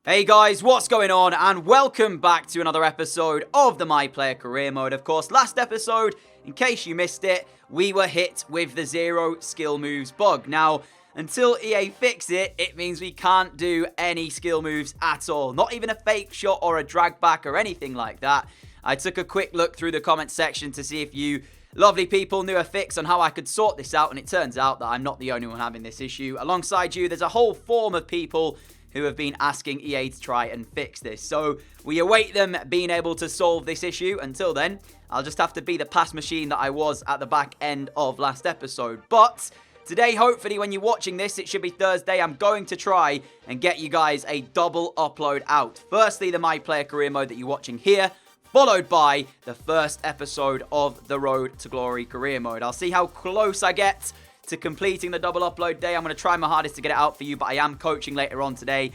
Hey guys, what's going on? And welcome back to another episode of the My Player Career Mode. Of course, last episode, in case you missed it, we were hit with the 0 skill moves bug. Now, until EA fix it, it means we can't do any skill moves at all. Not even a fake shot or a drag back or anything like that. I took a quick look through the comment section to see if you lovely people knew a fix on how I could sort this out, and it turns out that I'm not the only one having this issue. Alongside you, there's a whole form of people who have been asking EA to try and fix this. So we await them being able to solve this issue. Until then, I'll just have to be the pass machine that I was at the back end of last episode. But today, hopefully, when you're watching this, it should be Thursday, I'm going to try and get you guys a double upload out. Firstly, the My Player Career Mode that you're watching here, followed by the first episode of the Road to Glory Career Mode. I'll see how close I get to completing the double upload day. I'm going to try my hardest to get it out for you, but I am coaching later on today,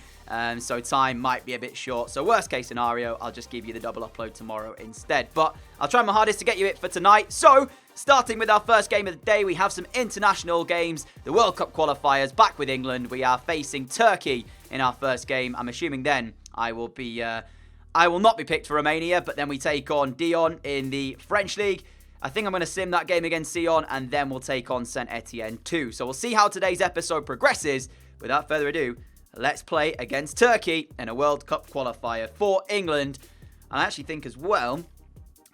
so time might be a bit short. So worst case scenario, I'll just give you the double upload tomorrow instead. But I'll try my hardest to get you it for tonight. So starting with our first game of the day, we have some international games, the World Cup qualifiers back with England. We are facing Turkey in our first game. I'm assuming then I will not be picked for Romania, but then we take on Dijon in the French League. I think I'm going to sim that game against Dijon, and then we'll take on St. Etienne too. So we'll see how today's episode progresses. Without further ado, let's play against Turkey in a World Cup qualifier for England. And I actually think as well,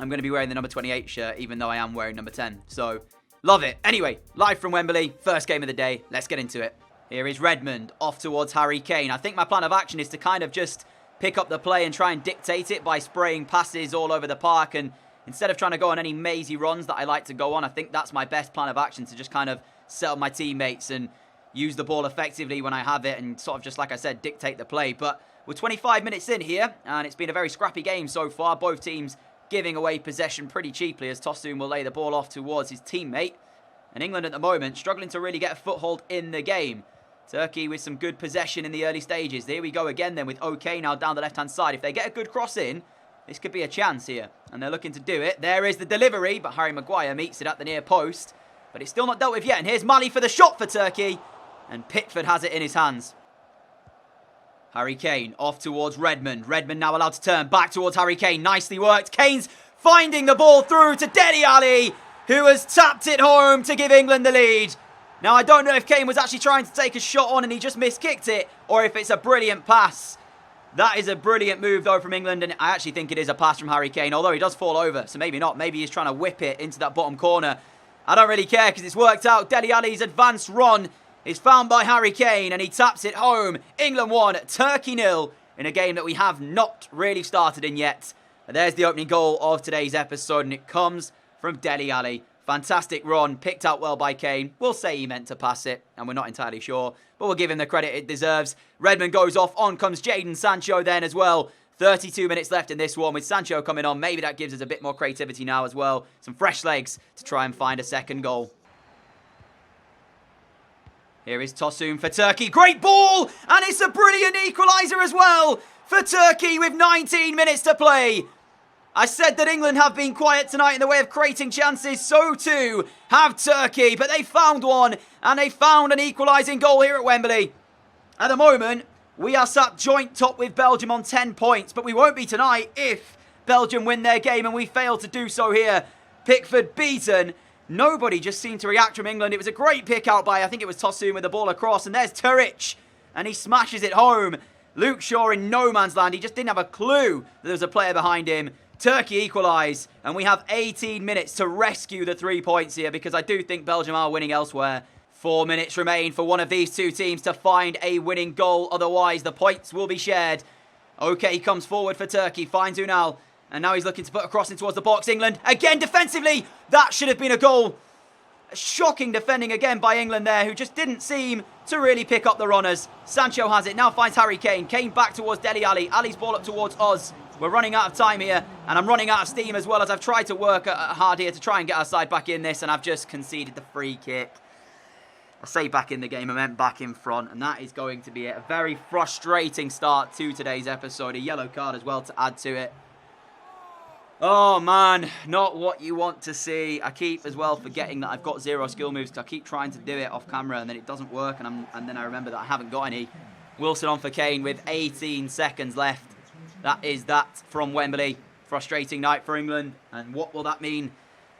I'm going to be wearing the number 28 shirt, even though I am wearing number 10. So, love it. Anyway, live from Wembley, first game of the day. Let's get into it. Here is Redmond, off towards Harry Kane. I think my plan of action is to kind of just pick up the play and try and dictate it by spraying passes all over the park, and instead of trying to go on any mazy runs that I like to go on, I think that's my best plan of action, to just kind of set up my teammates and use the ball effectively when I have it and sort of just, like I said, dictate the play. But we're 25 minutes in here, and it's been a very scrappy game so far. Both teams giving away possession pretty cheaply as Tosun will lay the ball off towards his teammate. And England at the moment struggling to really get a foothold in the game. Turkey with some good possession in the early stages. Here we go again then with OK now down the left-hand side. If they get a good cross in, this could be a chance here, and they're looking to do it. There is the delivery, but Harry Maguire meets it at the near post. But it's still not dealt with yet, and here's Mali for the shot for Turkey, and Pickford has it in his hands. Harry Kane off towards Redmond. Redmond now allowed to turn back towards Harry Kane. Nicely worked. Kane's finding the ball through to Dele Alli, who has tapped it home to give England the lead. Now, I don't know if Kane was actually trying to take a shot on and he just miskicked it, or if it's a brilliant pass. That is a brilliant move, though, from England, and I actually think it is a pass from Harry Kane, although he does fall over, so maybe not. Maybe he's trying to whip it into that bottom corner. I don't really care, because it's worked out. Dele Alli's advanced run is found by Harry Kane, and he taps it home. England 1, Turkey 0, in a game that we have not really started in yet. But there's the opening goal of today's episode, and it comes from Dele Alli. Fantastic run, picked out well by Kane. We'll say he meant to pass it, and we're not entirely sure, but we'll give him the credit it deserves. Redmond goes off, on comes Jadon Sancho then as well. 32 minutes left in this one with Sancho coming on. Maybe that gives us a bit more creativity now as well. Some fresh legs to try and find a second goal. Here is Tosun for Turkey. Great ball, and it's a brilliant equaliser as well for Turkey with 19 minutes to play. I said that England have been quiet tonight in the way of creating chances. So too have Turkey. But they found one. And they found an equalising goal here at Wembley. At the moment, we are sat joint top with Belgium on 10 points. But we won't be tonight if Belgium win their game and we fail to do so here. Pickford beaten. Nobody just seemed to react from England. It was a great pick out by, I think it was Tosun with the ball across. And there's Turkic. And he smashes it home. Luke Shaw in no man's land. He just didn't have a clue that there was a player behind him. Turkey equalise, and we have 18 minutes to rescue the 3 points here, because I do think Belgium are winning elsewhere. 4 minutes remain for one of these two teams to find a winning goal, otherwise the points will be shared. OK comes forward for Turkey, finds Unal, and now he's looking to put a cross in towards the box. England, again defensively, that should have been a goal. Shocking defending again by England there, who just didn't seem to really pick up the runners. Sancho has it, now finds Harry Kane. Kane back towards Dele Alli. Ali's ball up towards Oz. We're running out of time here, and I'm running out of steam as well, as I've tried to work hard here to try and get our side back in this, and I've just conceded the free kick. I say back in the game, I meant back in front, and that is going to be a very frustrating start to today's episode. A yellow card as well to add to it. Oh man, not what you want to see. I keep as well forgetting that I've got 0 skill moves, because I keep trying to do it off camera and then it doesn't work, and then I remember that I haven't got any. Wilson on for Kane with 18 seconds left. That is that from Wembley. Frustrating night for England. And what will that mean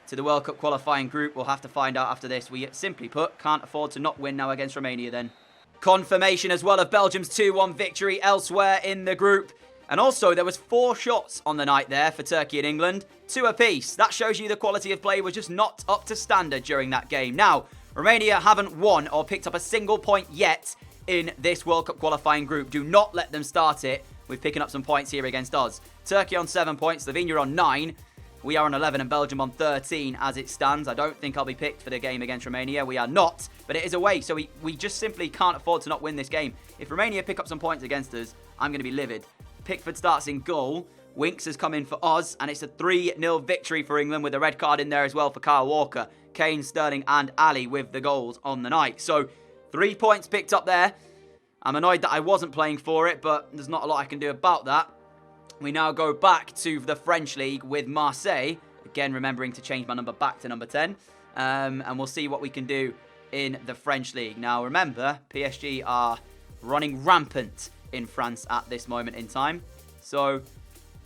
to the World Cup qualifying group? We'll have to find out after this. We simply put can't afford to not win now against Romania then. Confirmation as well of Belgium's 2-1 victory elsewhere in the group. And also there was 4 shots on the night there for Turkey and England. 2 apiece. That shows you the quality of play was just not up to standard during that game. Now, Romania haven't won or picked up a single point yet in this World Cup qualifying group. Do not let them start it with picking up some points here against us. Turkey on 7 points, Slovenia on 9. We are on 11 and Belgium on 13 as it stands. I don't think I'll be picked for the game against Romania. We are not, but it is away, so we just simply can't afford to not win this game. If Romania pick up some points against us, I'm going to be livid. Pickford starts in goal. Winks has come in for us, and it's a 3-0 victory for England with a red card in there as well for Kyle Walker. Kane, Sterling and Ali with the goals on the night. So 3 points picked up there. I'm annoyed that I wasn't playing for it, but there's not a lot I can do about that. We now go back to the French League with Marseille. Again, remembering to change my number back to number 10. And we'll see what we can do in the French League. Now, remember, PSG are running rampant in France at this moment in time. So,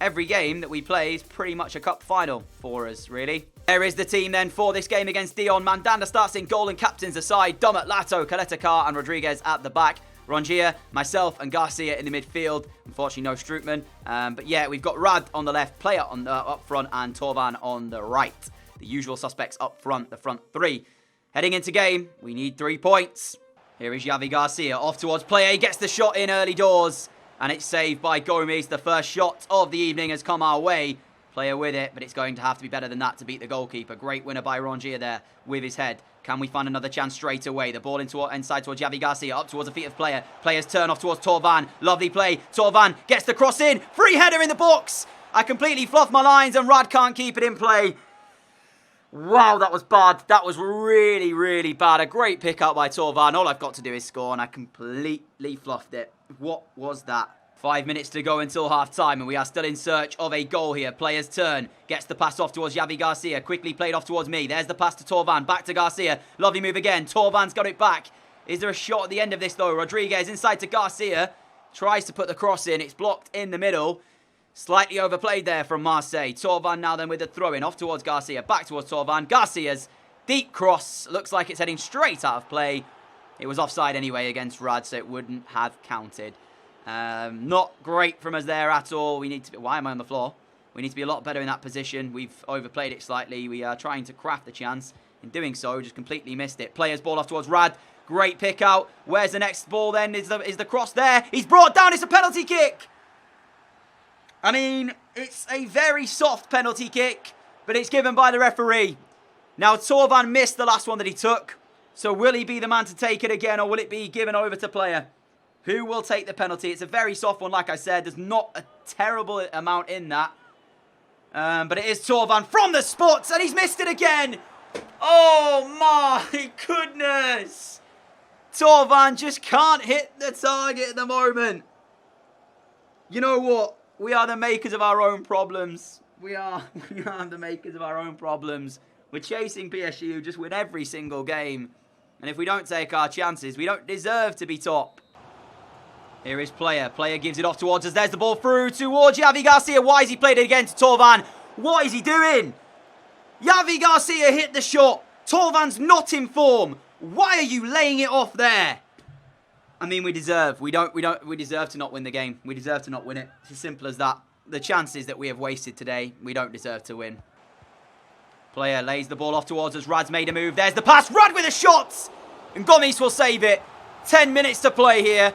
every game that we play is pretty much a cup final for us, really. There is the team then for this game against Dijon. Mandanda starts in goal and captains the side. Dummett, Lato, Kaletakar and Rodriguez at the back. Rongier, myself and Garcia in the midfield. Unfortunately, no Strootman. But yeah, we've got Rad on the left, Player on the, up front, and Torvan on the right. The usual suspects up front, the front 3. Heading into game, we need 3 points. Here is Javi Garcia off towards Player. He gets the shot in early doors. And it's saved by Gomes. The first shot of the evening has come our way. Player with it, but it's going to have to be better than that to beat the goalkeeper. Great winner by Rongier there with his head. Can we find another chance straight away? The ball inside towards Javi Garcia, up towards the feet of Player. Player's turn off towards Torvan. Lovely play. Torvan gets the cross in. Free header in the box. I completely fluffed my lines and Rad can't keep it in play. Wow, that was bad. That was really, really bad. A great pick up by Torvan. All I've got to do is score, and I completely fluffed it. What was that? 5 minutes to go until half-time, and we are still in search of a goal here. Player's turn. Gets the pass off towards Javi Garcia. Quickly played off towards me. There's the pass to Torvan. Back to Garcia. Lovely move again. Torvan's got it back. Is there a shot at the end of this, though? Rodriguez inside to Garcia. Tries to put the cross in. It's blocked in the middle. Slightly overplayed there from Marseille. Torvan now then with the throw-in. Off towards Garcia. Back towards Torvan. Garcia's deep cross. Looks like it's heading straight out of play. It was offside anyway against Rad, so it wouldn't have counted. Not great from us there at all. We need to be... Why am I on the floor? We need to be a lot better in that position. We've overplayed it slightly. We are trying to craft the chance. In doing so, just completely missed it. Player's ball off towards Rad. Great pick out. Where's the next ball then? Is the cross there? He's brought down. It's a penalty kick. I mean, it's a very soft penalty kick, but it's given by the referee. Now, Torvan missed the last one that he took. So will he be the man to take it again, or will it be given over to Player? Who will take the penalty? It's a very soft one, like I said. There's not a terrible amount in that. But it is Torvan from the spots, and he's missed it again. Oh, my goodness. Torvan just can't hit the target at the moment. You know what? We are the makers of our own problems. We are the makers of our own problems. We're chasing PSG, who just win every single game. And if we don't take our chances, we don't deserve to be top. Here is Player. Player gives it off towards us. There's the ball through towards Javi Garcia. Why has he played it again to Torvan? What is he doing? Javi Garcia hit the shot. Torvan's not in form. Why are you laying it off there? I mean, we deserve to not win the game. We deserve to not win it. It's as simple as that. The chances that we have wasted today, we don't deserve to win. Player lays the ball off towards us. Rad's made a move. There's the pass. Rad with a shot. And Gomes will save it. 10 minutes to play here.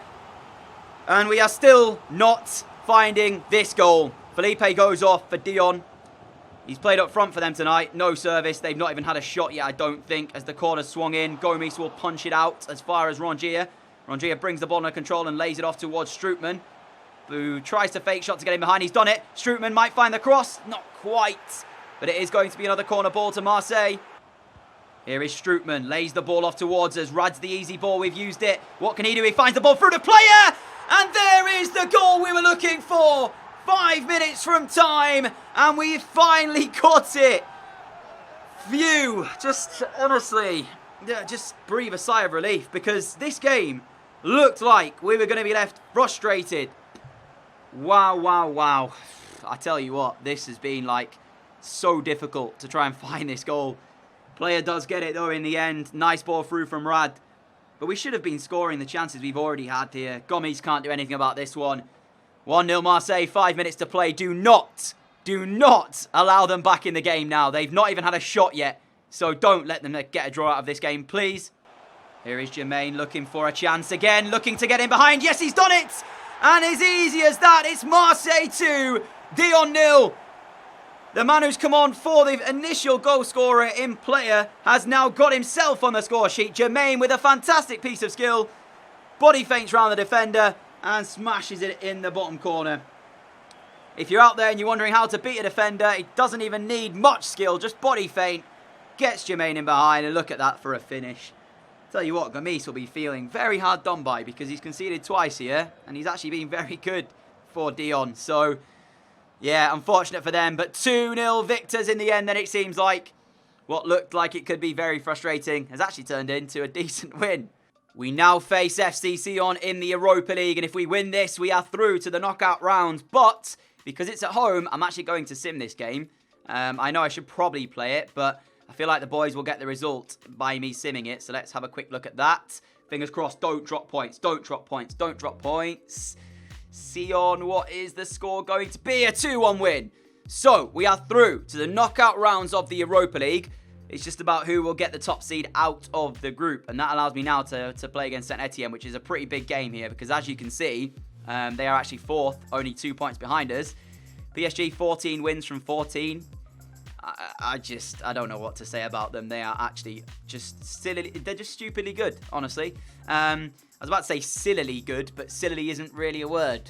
And we are still not finding this goal. Felipe goes off for Dijon. He's played up front for them tonight. No service. They've not even had a shot yet, I don't think. As the corner swung in, Gomes will punch it out as far as Rongier. Rongier brings the ball under control and lays it off towards Strootman, who tries to fake shot to get in behind. He's done it. Strootman might find the cross. Not quite. But it is going to be another corner ball to Marseille. Here is Strootman. Lays the ball off towards us. Rad's the easy ball. We've used it. What can he do? He finds the ball through the Player. And there is the goal we were looking for. 5 minutes from time. And we finally got it. Phew. Just honestly, just breathe a sigh of relief. Because this game looked like we were going to be left frustrated. Wow, wow, wow. I tell you what, this has been like so difficult to try and find this goal. Player does get it though in the end. Nice ball through from Rad. But we should have been scoring the chances we've already had here. Gomes can't do anything about this one. 1-0 Marseille, 5 minutes to play. Do not allow them back in the game now. They've not even had a shot yet. So don't let them get a draw out of this game, please. Here is Jermaine looking for a chance again. Looking to get in behind. Yes, he's done it. And as easy as that, it's Marseille 2, Dijon 0. The man who's come on for the initial goal scorer in player has now got himself on the score sheet. Jermaine with a fantastic piece of skill. Body feints round the defender and smashes it in the bottom corner. If you're out there and you're wondering how to beat a defender, it doesn't even need much skill, just body feint. Gets Jermaine in behind, and look at that for a finish. Tell you what, Gomes will be feeling very hard done by because he's conceded twice here, and he's actually been very good for Dijon. So, yeah, unfortunate for them, but 2-0 victors in the end. Then it seems like what looked like it could be very frustrating has actually turned into a decent win. We now face FC Sion in the Europa League, and if we win this, we are through to the knockout rounds. But because it's at home, I'm actually going to sim this game. I know I should probably play it, but I feel like the boys will get the result by me simming it. So let's have a quick look at that. Fingers crossed, don't drop points, don't drop points, don't drop points. Sion, what is the score going to be? A 2-1 win. So we are through to the knockout rounds of the Europa League. It's just about who will get the top seed out of the group. And that allows me now to play against Saint Etienne, which is a pretty big game here. Because as you can see, they are actually 4th, only 2 points behind us. PSG 14 wins from 14. I don't know what to say about them. They are actually just silly. They're just stupidly good, honestly. I was about to say sillily good, but sillily isn't really a word.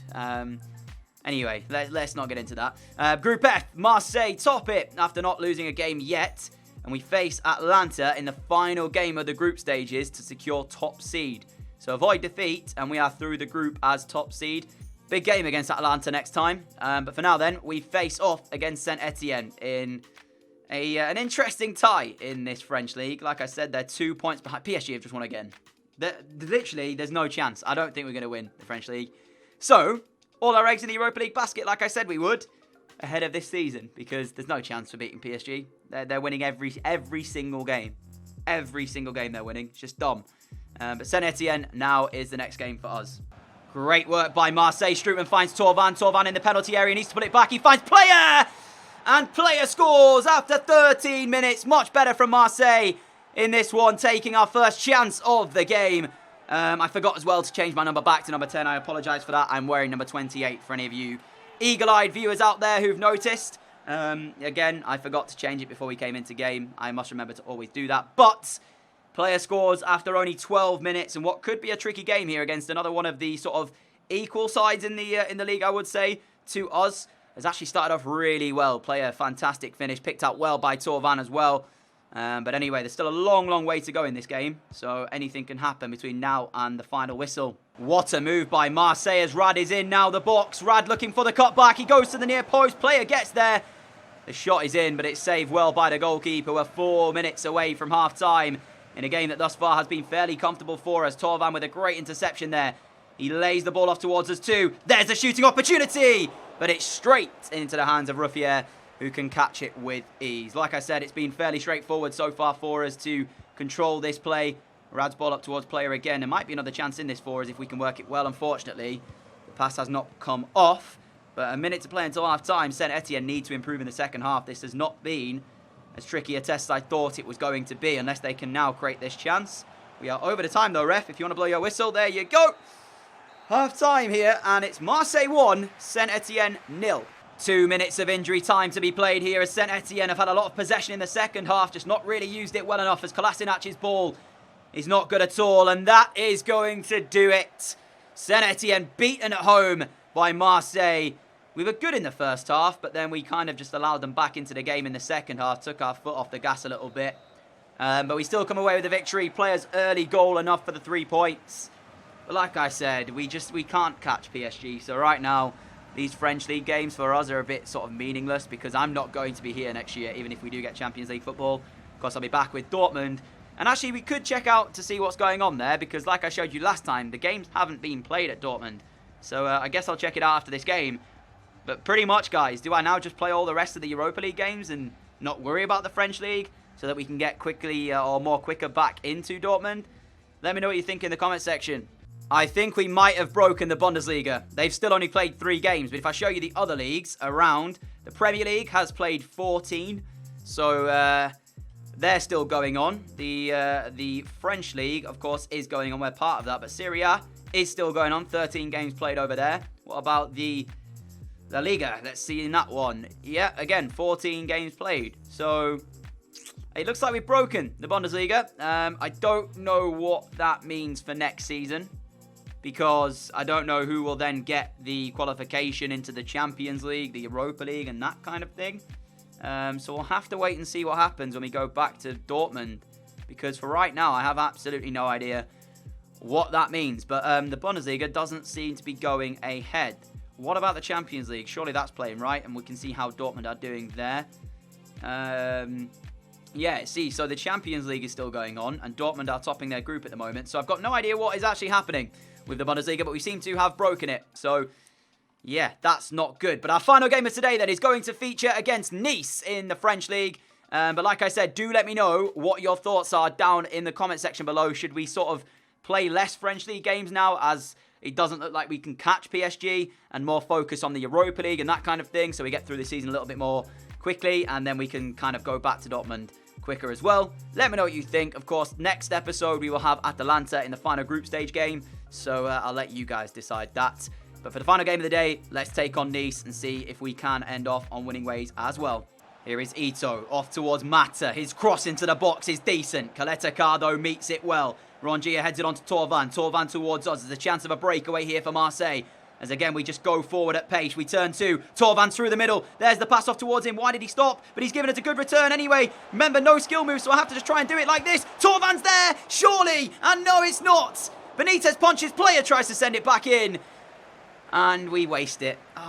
Anyway, let's not get into that. Group F, Marseille top it after not losing a game yet. And we face Atlanta in the final game of the group stages to secure top seed. So avoid defeat, and we are through the group as top seed. Big game against Atlanta next time. But for now then, we face off against Saint Etienne in an interesting tie in this French league. Like I said, they're 2 points behind. PSG have just won again. Literally, there's no chance. I don't think we're going to win the French league. So, all our eggs in the Europa League basket, like I said we would, ahead of this season, because there's no chance for beating PSG. They're winning every single game. Every single game they're winning. It's just dumb. But Saint Etienne now is the next game for us. Great work by Marseille. Strootman finds Torvan. Torvan in the penalty area. Needs to put it back. He finds Player! And Player scores after 13 minutes. Much better from Marseille in this one, taking our first chance of the game. I forgot as well to change my number back to number 10. I apologise for that. I'm wearing number 28 for any of you eagle-eyed viewers out there who've noticed. Again, I forgot to change it before we came into game. I must remember to always do that. But Player scores after only 12 minutes, and what could be a tricky game here against another one of the sort of equal sides in the league, I would say, to us. Has actually started off really well. Player, fantastic finish. Picked out well by Torvan as well. But anyway, there's still a long, long way to go in this game. So anything can happen between now and the final whistle. What a move by Marseille as Rad is in now the box. Rad looking for the cutback. He goes to the near post. Player gets there. The shot is in, but it's saved well by the goalkeeper. We're 4 minutes away from half-time in a game that thus far has been fairly comfortable for us. Torvan with a great interception there. He lays the ball off towards us too. There's a shooting opportunity! But it's straight into the hands of Ruffier, who can catch it with ease. Like I said, it's been fairly straightforward so far for us to control this play. Rad's ball up towards Player again. There might be another chance in this for us if we can work it well. Unfortunately, the pass has not come off. But a minute to play until half-time. Saint Etienne need to improve in the second half. This has not been as tricky a test as I thought it was going to be, unless they can now create this chance. We are over the time though, ref. If you want to blow your whistle, there you go. Half-time here, and it's Marseille 1, Saint Etienne 0. 2 minutes of injury time to be played here as Saint Etienne have had a lot of possession in the second half, just not really used it well enough as Kolasinac's ball is not good at all, and that is going to do it. Saint Etienne beaten at home by Marseille. We were good in the first half, but then we kind of just allowed them back into the game in the second half, took our foot off the gas a little bit. But we still come away with the victory. Players' early goal enough for the 3 points. But like I said, we can't catch PSG. So right now, these French League games for us are a bit sort of meaningless because I'm not going to be here next year, even if we do get Champions League football. Of course, I'll be back with Dortmund And actually, we could check out to see what's going on there, because like I showed you last time, the games haven't been played at Dortmund. So I guess I'll check it out after this game. But pretty much, guys, do I now just play all the rest of the Europa League games and not worry about the French League so that we can get quickly or more quicker back into Dortmund? Let me know what you think in the comment section. I think we might have broken the Bundesliga. They've still only played 3 games, but if I show you the other leagues around, the Premier League has played 14. So they're still going on. The French League, of course, is going on. We're part of that, but Serie A is still going on. 13 games played over there. What about the La Liga? Let's see in that one. Yeah, again, 14 games played. So it looks like we've broken the Bundesliga. I don't know what that means for next season, because I don't know who will then get the qualification into the Champions League, the Europa League, and that kind of thing. So we'll have to wait and see what happens when we go back to Dortmund, because for right now, I have absolutely no idea what that means. But the Bundesliga doesn't seem to be going ahead. What about the Champions League? Surely that's playing, right? And we can see how Dortmund are doing there. Yeah, see, so the Champions League is still going on, and Dortmund are topping their group at the moment. So I've got no idea what is actually happening with the Bundesliga, but we seem to have broken it. So yeah, that's not good. But our final game of today then is going to feature against Nice in the French League. But like I said, do let me know what your thoughts are down in the comment section below. Should we sort of play less French League games now, as it doesn't look like we can catch PSG, and more focus on the Europa League and that kind of thing, so we get through the season a little bit more quickly, and then we can kind of go back to Dortmund quicker as well? Let me know what you think. Of course, next episode we will have Atalanta in the final group stage game, so I'll let you guys decide that. But for the final game of the day, let's take on Nice and see if we can end off on winning ways as well. Here is Ito, off towards Mata. His cross into the box is decent. Caleta Cardo meets it well. Rongier heads it on to Torvan. Torvan towards us. There's a chance of a breakaway here for Marseille. As again, we just go forward at pace. We turn to Torvan through the middle. There's the pass off towards him. Why did he stop? But he's given it a good return anyway. Remember, no skill move, so I have to just try and do it like this. Torvan's there, surely. And no, it's not. Benitez punches player, tries to send it back in. And we waste it. Oh,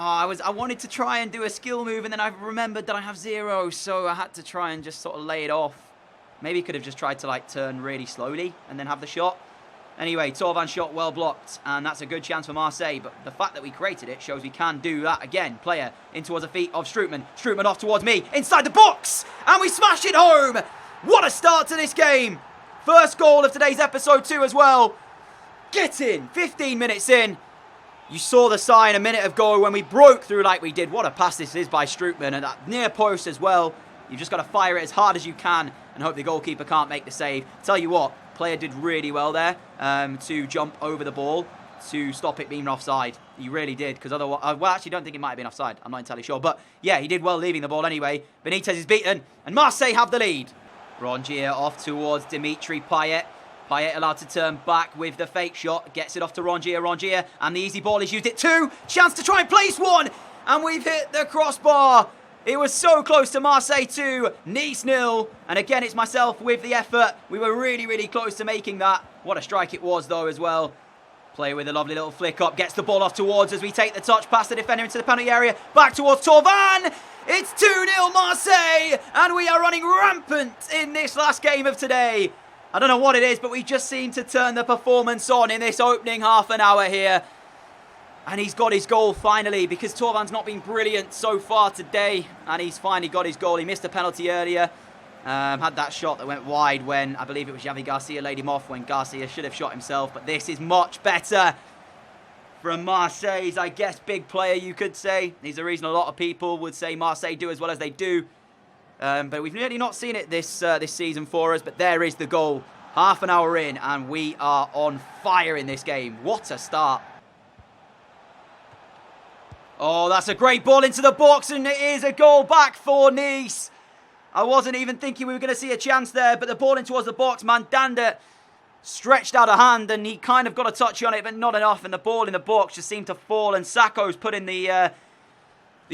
I wanted to try and do a skill move, and then I remembered that I have 0, so I had to try and just sort of lay it off. Maybe could have just tried to like turn really slowly and then have the shot. Anyway, Torvan shot well blocked, and that's a good chance for Marseille. But the fact that we created it shows we can do that again. Player in towards the feet of Strootman. Strootman off towards me, inside the box, and we smash it home. What a start to this game. First goal of today's episode 2 as well. Get in, 15 minutes in. You saw the sign a minute ago when we broke through like we did. What a pass this is by Strootman, and that near post as well. You've just got to fire it as hard as you can and hope the goalkeeper can't make the save. Tell you what, player did really well there to jump over the ball to stop it being offside. He really did, because otherwise, well, actually, don't think it might have been offside. I'm not entirely sure, but yeah, he did well leaving the ball anyway. Benitez is beaten, and Marseille have the lead. Rongier off towards Dimitri Payet. Payet allowed to turn back with the fake shot. Gets it off to Rongier. Rongier, and the easy ball is used it too. Chance to try and place one, and we've hit the crossbar. It was so close to Marseille 2, Nice 0. And again, it's myself with the effort. We were really, really close to making that. What a strike it was, though, as well. Player with a lovely little flick up. Gets the ball off towards as we take the touch past the defender into the penalty area. Back towards Torvan. It's 2-0 Marseille. And we are running rampant in this last game of today. I don't know what it is, but we just seem to turn the performance on in this opening half an hour here. And he's got his goal finally, because Torvan's not been brilliant so far today. And he's finally got his goal. He missed a penalty earlier. Had that shot that went wide when, I believe it was Javi Garcia laid him off when Garcia should have shot himself. But this is much better from Marseille's, I guess, big player, you could say. He's the reason a lot of people would say Marseille do as well as they do. But we've nearly not seen it this season for us. But there is the goal. Half an hour in, and we are on fire in this game. What a start. Oh, that's a great ball into the box, and it is a goal back for Nice. I wasn't even thinking we were going to see a chance there, but the ball in towards the box, Mandanda stretched out a hand, and he kind of got a touch on it, but not enough, and the ball in the box just seemed to fall, and Sacco's put in the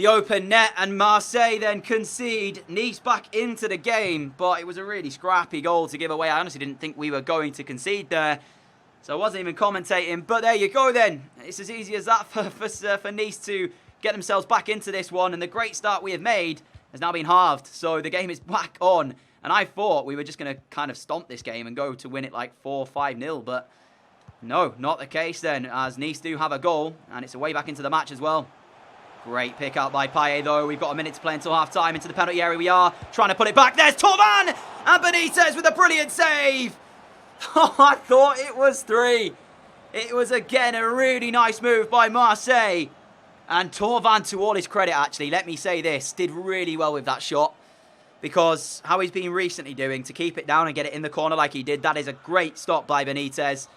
open net, and Marseille then concede. Nice back into the game, but it was a really scrappy goal to give away. I honestly didn't think we were going to concede there. So I wasn't even commentating, but there you go then. It's as easy as that for Nice to get themselves back into this one, and the great start we have made has now been halved. So the game is back on, And I thought we were just going to kind of stomp this game and go to win it like 4-5-0. But no, not the case then, as Nice do have a goal. And it's a way back into the match as well. Great pick out by Payet, though. We've got a minute to play until half-time. Into the penalty area we are. Trying to put it back. There's Torvan! And Benitez with a brilliant save. Oh, I thought it was 3. It was, again, a really nice move by Marseille. And Torvan, to all his credit, actually, let me say this, did really well with that shot. Because how he's been recently doing, to keep it down and get it in the corner like he did, that is a great stop by Benitez.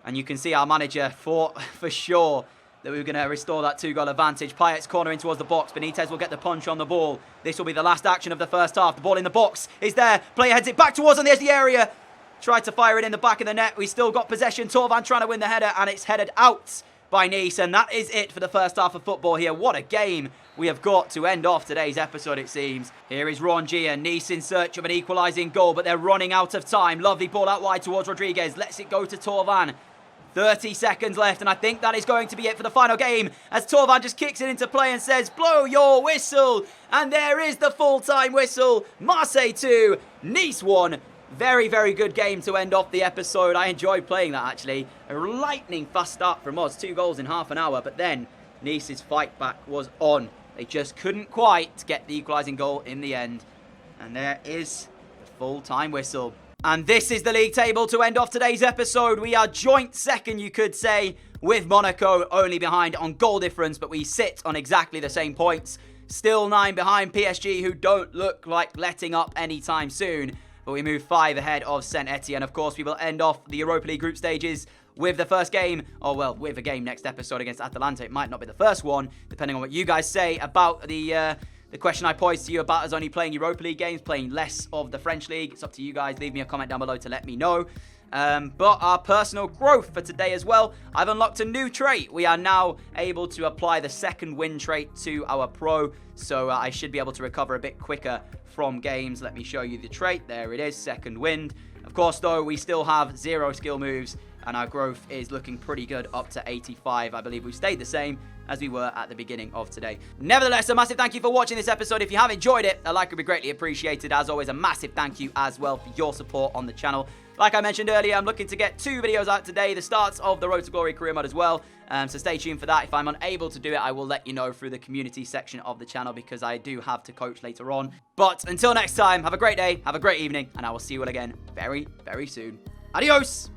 And you can see our manager thought for sure that we were going to restore that 2-goal advantage. Payet's cornering towards the box. Benitez will get the punch on the ball. This will be the last action of the first half. The ball in the box is there. Player heads it back towards on the edge of the area. Tried to fire it in the back of the net. We still got possession. Torvan trying to win the header, and it's headed out by Nice. And that is it for the first half of football here. What a game we have got to end off today's episode, it seems. Here is Rongier. Nice in search of an equalising goal, but they're running out of time. Lovely ball out wide towards Rodriguez. Lets it go to Torvan. 30 seconds left, and I think that is going to be it for the final game, as Torvan just kicks it into play and says, blow your whistle. And there is the full-time whistle. Marseille 2, Nice 1. Very, very good game to end off the episode. I enjoyed playing that, actually. A lightning fast start from us. 2 goals in half an hour, but then Nice's fight back was on. They just couldn't quite get the equalising goal in the end. And there is the full-time whistle. And this is the league table to end off today's episode. We are joint second, you could say, with Monaco only behind on goal difference, but we sit on exactly the same points. Still 9 behind PSG, who don't look like letting up anytime soon. But we move 5 ahead of St. Etienne. Of course, we will end off the Europa League group stages with the first game, or well, with a game next episode against Atalanta. It might not be the first one, depending on what you guys say about the question I posed to you about us only playing Europa League games, playing less of the French League. It's up to you guys. Leave me a comment down below to let me know. But our personal growth for today as well, I've unlocked a new trait. We are now able to apply the second wind trait to our pro, so I should be able to recover a bit quicker from games. Let me show you the trait. There it is, second wind. Of course, though, we still have 0 skill moves, and our growth is looking pretty good, up to 85. I believe we've stayed the same as we were at the beginning of today. Nevertheless, a massive thank you for watching this episode. If you have enjoyed it, a like would be greatly appreciated. As always, a massive thank you as well for your support on the channel. Like I mentioned earlier, I'm looking to get 2 videos out today, the starts of the Road to Glory career mode as well. So stay tuned for that. If I'm unable to do it, I will let you know through the community section of the channel, because I do have to coach later on. But until next time, have a great day, have a great evening, and I will see you all again very, very soon. Adios!